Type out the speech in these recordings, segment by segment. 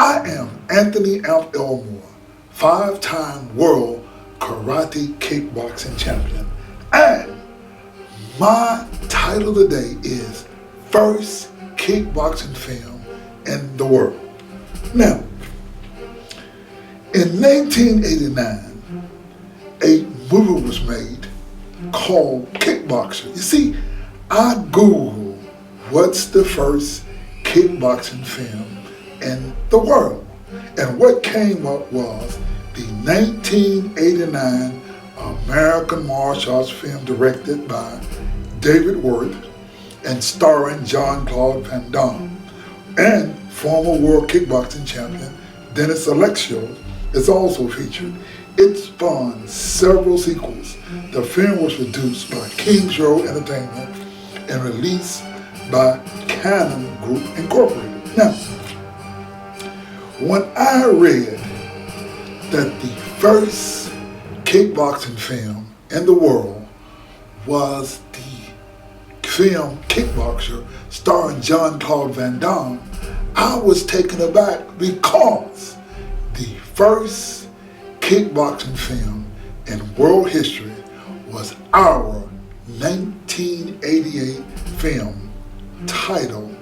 I am Anthony Elmore, 5-time World Karate Kickboxing Champion, and my title today is First Kickboxing Film in the World. Now, in 1989, a movie was made called Kickboxer. You see, I Googled what's the first kickboxing film in the world, and what came up was the 1989 American martial arts film directed by David Worth and starring Jean-Claude Van Damme, and former World Kickboxing Champion Dennis Alexio is also featured. It spawned several sequels. The film was produced by Kings Road Entertainment and released by Canon Group Incorporated. Now, when I read that the first kickboxing film in the world was the film Kickboxer starring Jean-Claude Van Damme, I was taken aback because the first kickboxing film in world history was our 1988 film titled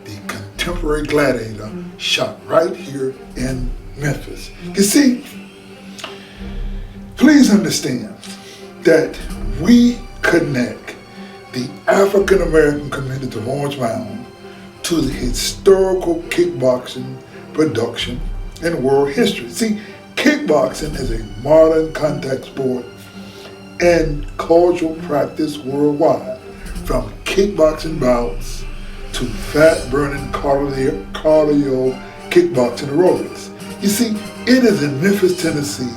The Contemporary Gladiator, shot right here in Memphis. You see, please understand that we connect the African American community of Orange Mound to the historical kickboxing production in world history. See, kickboxing is a modern contact sport and cultural practice worldwide, from kickboxing bouts to fat-burning cardio kickboxing aerobics. You see, it is in Memphis, Tennessee,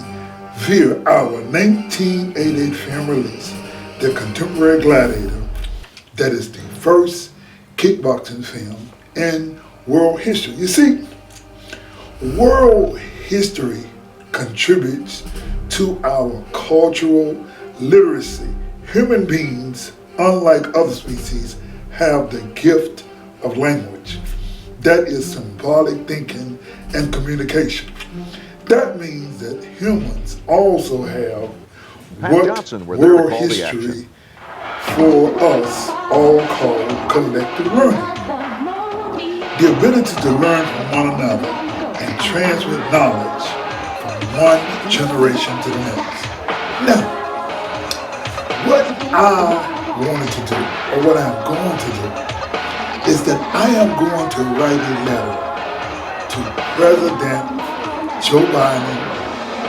via our 1988 film release, The Contemporary Gladiator, that is the first kickboxing film in world history. You see, world history contributes to our cultural literacy. Human beings, unlike other species, have the gift of language. That is symbolic thinking and communication. That means that humans also have what world history for us all call collective learning. The ability to learn from one another and transmit knowledge from one generation to the next. Now, what I wanted to do, or what I'm going to do, is that I am going to write a letter to President Joe Biden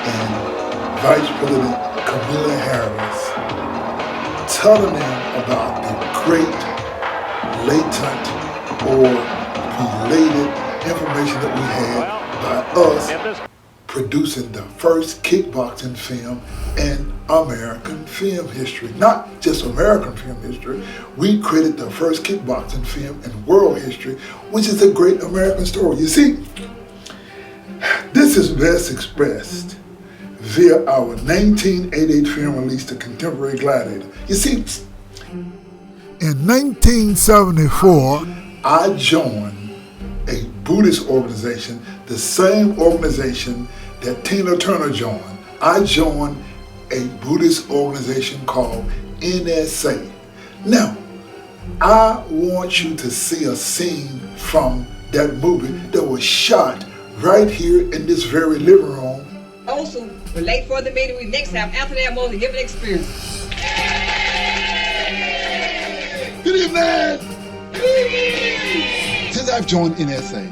and Vice President Kamala Harris, telling them about the great latent or related information that we had by us producing the first kickboxing film in American film history. Not just American film history, we created the first kickboxing film in world history, which is a great American story. You see, this is best expressed via our 1988 film release, The Contemporary Gladiator. You see, in 1974, I joined a Buddhist organization, the same organization that Tina Turner joined. I joined a Buddhist organization called NSA. Now, I want you to see a scene from that movie that was shot right here in this very living room. Also, we're late for the meeting. We next have Anthony Elmore to give an experience. Good evening! Since I've joined NSA,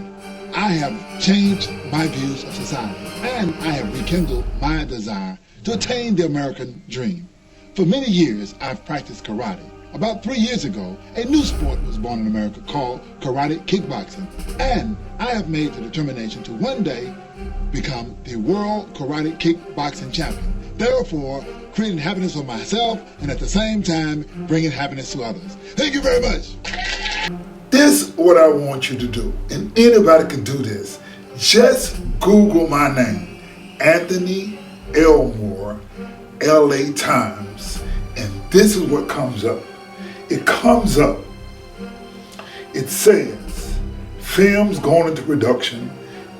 I have changed my views of society, and I have rekindled my desire to attain the American dream. For many years, I've practiced karate. About 3 years ago, a new sport was born in America called karate kickboxing, and I have made the determination to one day become the World Karate Kickboxing Champion, therefore creating happiness for myself and at the same time bringing happiness to others. Thank you very much. This is what I want you to do, and anybody can do this. Just Google my name, Anthony Elmore, LA Times, and this is what comes up. It comes up, it says, films going into production,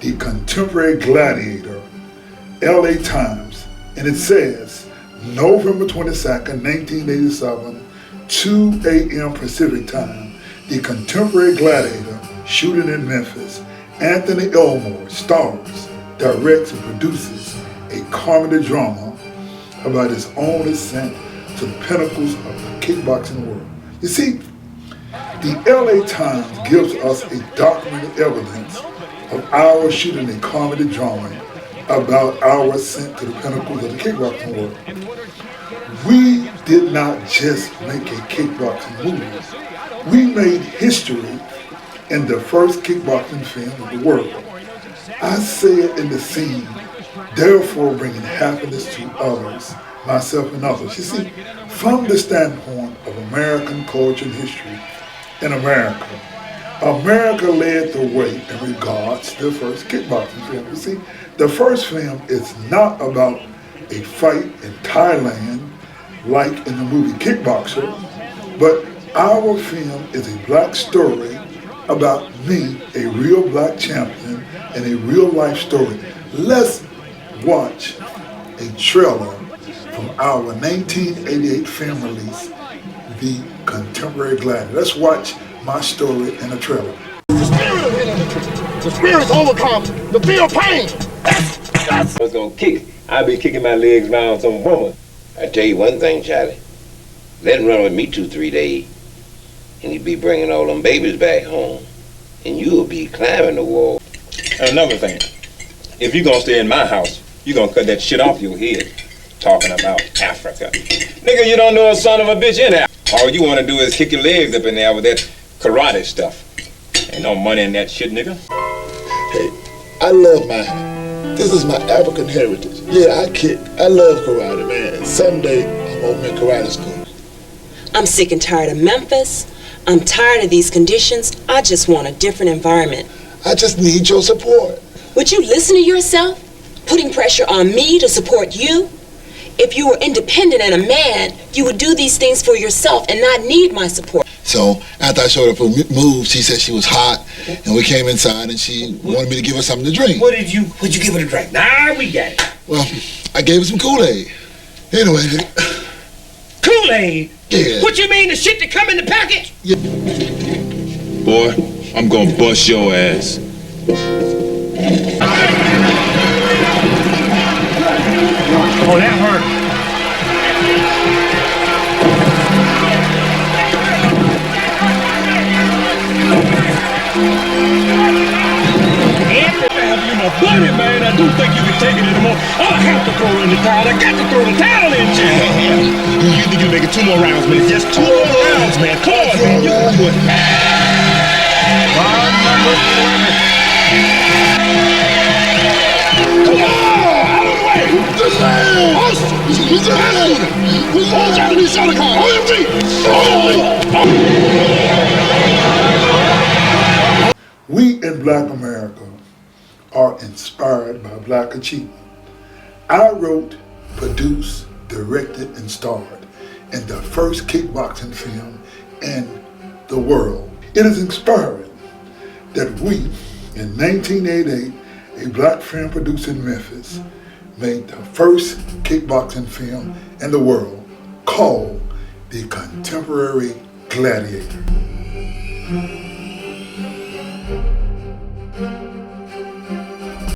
the contemporary Gladiator, LA Times, and it says, November 22nd, 1987, 2 a.m. Pacific Time, the contemporary Gladiator shooting in Memphis, Anthony Elmore stars, directs, and produces a comedy drama about his own ascent to the pinnacles of the kickboxing world. You see, the LA Times gives us a documented evidence of our shooting a comedy drama about our ascent to the pinnacles of the kickboxing world. We did not just make a kickboxing movie. We made history in the first kickboxing film of the world. I said in the scene, therefore bringing happiness to others, myself and others. You see, from the standpoint of American culture and history in America, America led the way in regards to the first kickboxing film. You see, the first film is not about a fight in Thailand like in the movie Kickboxer, but our film is a black story about me, a real black champion, and a real life story. Let's watch a trailer from our 1988 film release, The Contemporary Gladiator. Let's watch my story in a trailer. The spirit overcomes the feel pain. I was gonna kick. I'll be kicking my legs around some woman. I tell you one thing, Charlie. Let him run with me 2-3 days, and he'll be bringing all them babies back home, and you'll be climbing the wall. And another thing, if you're gonna stay in my house, you're gonna cut that shit off your head, talking about Africa. Nigga, you don't know a son of a bitch in Africa. All you wanna do is kick your legs up in there with that karate stuff. Ain't no money in that shit, nigga. Hey, I love my hat. This is my African heritage. Yeah, I kick. I love karate, man. Someday I'm opening karate school. I'm sick and tired of Memphis. I'm tired of these conditions. I just want a different environment. I just need your support. Would you listen to yourself? Putting pressure on me to support you? If you were independent and a man, you would do these things for yourself and not need my support. So after I showed her for moves, she said she was hot, and we came inside and she wanted me to give her something to drink. What'd you give her to drink? Nah, we got it. Well, I gave her some Kool-Aid. Anyway. Kool-Aid? Yeah. What you mean, the shit that come in the package? Yeah. Boy, I'm gonna bust your ass. Oh, that hurt. Bloody man, I do think you can take it anymore. I have to throw in the towel. I got to throw the towel in, Jim. You think you can make it 2 more rounds, man? Just 2 more rounds, man. Come on, man. You can do it. Round number 11. Come on! Out of the way! The leg! Who's the head? Who's all Japanese shot car? Hold your feet! We in Black America are inspired by Black achievement. I wrote, produced, directed, and starred in the first kickboxing film in the world. It is inspiring that we, in 1988, a Black film producer in Memphis, made the first kickboxing film in the world called The Contemporary Gladiator.